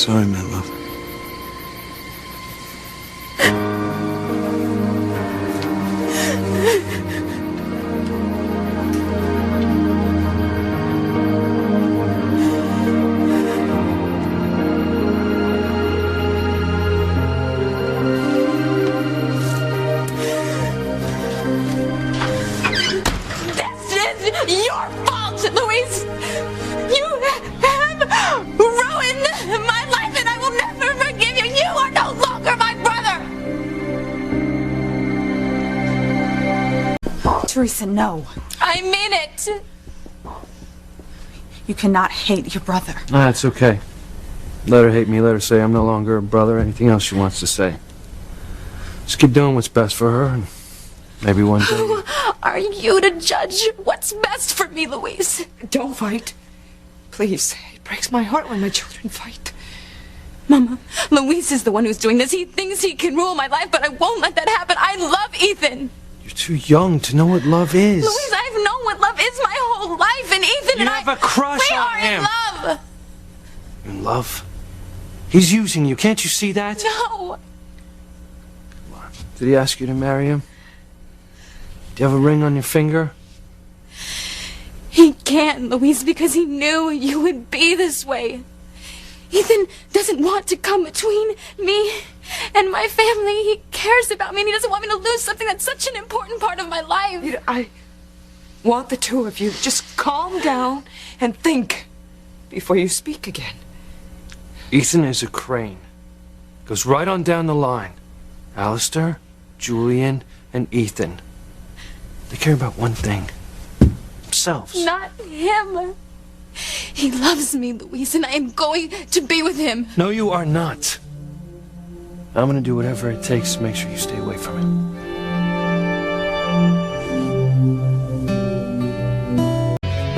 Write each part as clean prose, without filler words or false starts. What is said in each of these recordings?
sorry, my love. Your fault, Louise! You have ruined my life and I will never forgive you! You are no longer my brother! Theresa, no. I mean it! You cannot hate your brother. It's okay. Let her hate me, let her say I'm no longer a brother, anything else she wants to say. Just keep doing what's best for her, and maybe one day... Who are you to judge what's best for me, Louise? Don't fight. Please. It breaks my heart when my children fight. Mama, Louise is the one who's doing this. He thinks he can rule my life, but I won't let that happen. I love Ethan. You're too young to know what love is. Louise, I've known what love is my whole life, and Ethan and I... You have a crush on him. We are in love. In love? He's using you. Can't you see that? No. Did he ask you to marry him? Do you have a ring on your finger? He can't, Louise, because he knew you would be this way. Ethan doesn't want to come between me and my family. He cares about me, and he doesn't want me to lose something that's such an important part of my life. I want the two of you to just calm down and think before you speak again. Ethan is a crane. Goes right on down the line. Alistair, Julian, and Ethan. They care about one thing. Themselves. Not him. He loves me, Louise, and I am going to be with him. No, you are not. I'm gonna do whatever it takes to make sure you stay away from him.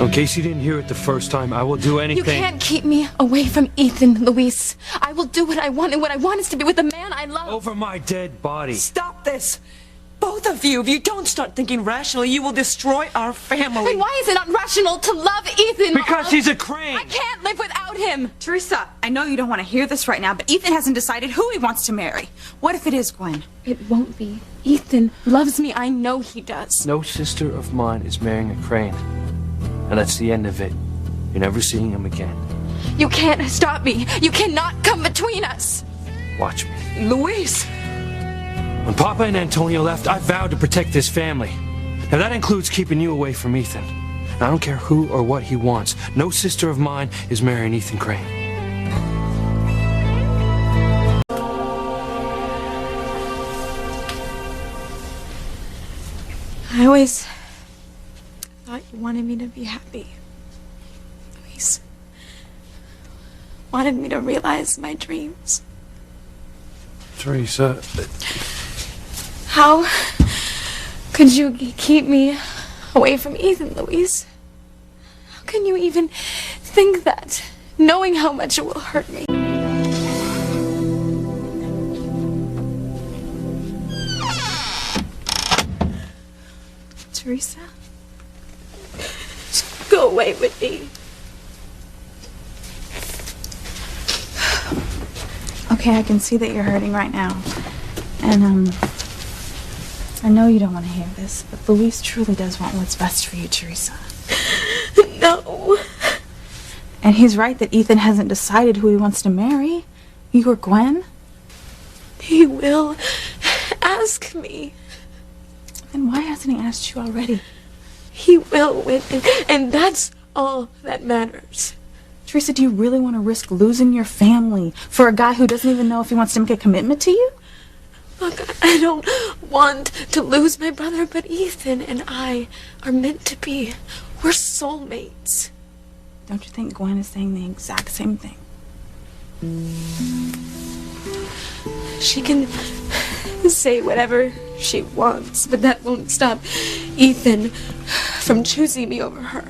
In case you didn't hear it the first time, I will do anything. You can't keep me away from Ethan, Louise. I will do what I want, and what I want is to be with the man I love. Over my dead body. Stop this! Both of you, if you don't start thinking rationally, you will destroy our family. And why is it not rational to love Ethan, Because Mama? he's a crane. I can't live without him. Theresa, I know you don't want to hear this right now, but Ethan hasn't decided who he wants to marry. What if it is Gwen? It won't be. Ethan loves me. I know he does. No sister of mine is marrying a crane. And that's the end of it. You're never seeing him again. You can't stop me. You cannot come between us. Watch me. Louise! When Papa and Antonio left, I vowed to protect this family. Now that includes keeping you away from Ethan. And I don't care who or what he wants. No sister of mine is marrying Ethan Crane. I always thought you wanted me to be happy. Louise. Wanted me to realize my dreams. Theresa... How could you keep me away from Ethan, Louise? How can you even think that, knowing how much it will hurt me? Theresa? Just go away with me. Okay, I can see that you're hurting right now. And, I know you don't want to hear this, but Louise truly does want what's best for you, Theresa. No. And he's right that Ethan hasn't decided who he wants to marry. You or Gwen? He will ask me. Then why hasn't he asked you already? He will win, and that's all that matters. Theresa, do you really want to risk losing your family for a guy who doesn't even know if he wants to make a commitment to you? Look, I don't want to lose my brother, but Ethan and I are meant to be. We're soulmates. Don't you think Gwen is saying the exact same thing? She can say whatever she wants, but that won't stop Ethan from choosing me over her.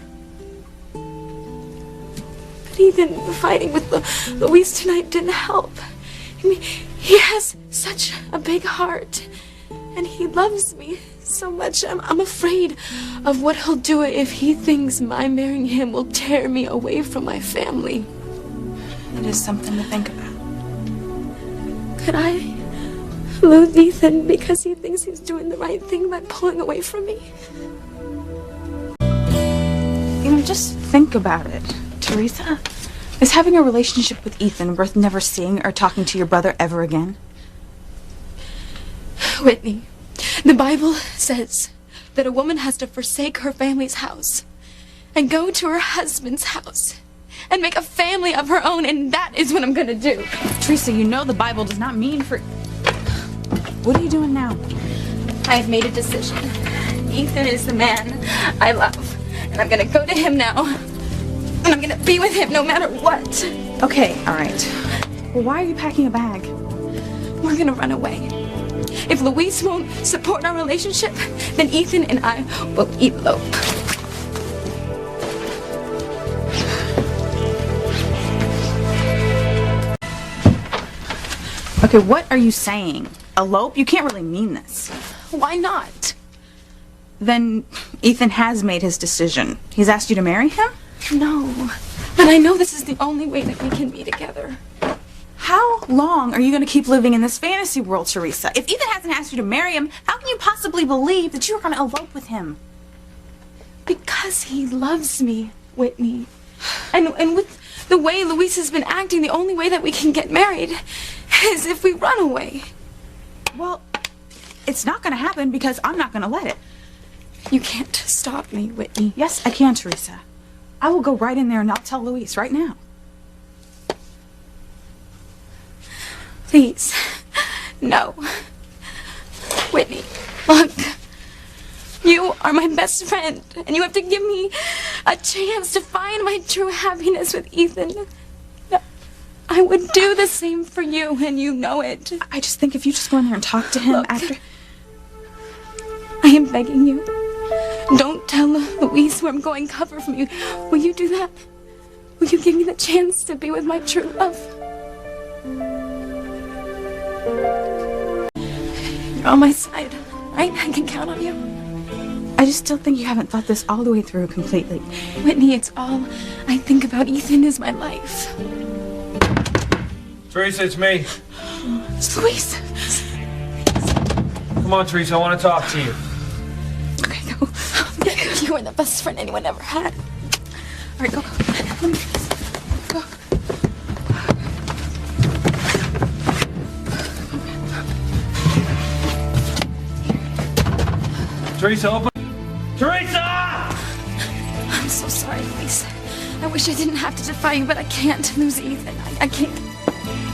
But Ethan fighting with Louise tonight didn't help. I mean, he has such a big heart, and he loves me so much. I'm afraid of what he'll do if he thinks my marrying him will tear me away from my family. It is something to think about. Could I lose Ethan because he thinks he's doing the right thing by pulling away from me? You know, just think about it, Theresa. Is having a relationship with Ethan worth never seeing or talking to your brother ever again? Whitney, the Bible says that a woman has to forsake her family's house and go to her husband's house and make a family of her own, and that is what I'm gonna do. Theresa, you know the Bible does not mean for... What are you doing now? I have made a decision. Ethan is the man I love, and I'm gonna go to him now, and I'm gonna be with him no matter what. Okay, all right. Well, why are you packing a bag? We're gonna run away. If Luis won't support our relationship, then Ethan and I will elope. Okay, what are you saying? Elope? You can't really mean this. Why not? Then Ethan has made his decision. He's asked you to marry him? No, but I know this is the only way that we can be together. How long are you going to keep living in this fantasy world, Theresa? If Ethan hasn't asked you to marry him, how can you possibly believe that you're going to elope with him? Because he loves me, Whitney. And with the way Luis has been acting, the only way that we can get married is if we run away. Well, it's not going to happen because I'm not going to let it. You can't stop me, Whitney. Yes, I can, Theresa. I will go right in there and I'll tell Luis right now. Please. No. Whitney, look. You are my best friend, and you have to give me a chance to find my true happiness with Ethan. I would do the same for you, and you know it. I just think if you just go in there and talk to him Look, after... I am begging you. Don't tell Luis where I'm going cover from you. Will you do that? Will you give me the chance to be with my true love? You're on my side, right? I can count on you. I just still think you haven't thought this all the way through completely. Whitney, it's all I think about. Ethan is my life. Theresa, it's me. It's Luis. Come on, Theresa, I want to talk to you. Okay, go. You are the best friend anyone ever had. All right, go. Let me do this. Go. Theresa, open. Theresa! I'm so sorry, Luis. I wish I didn't have to defy you, but I can't lose Ethan. I can't.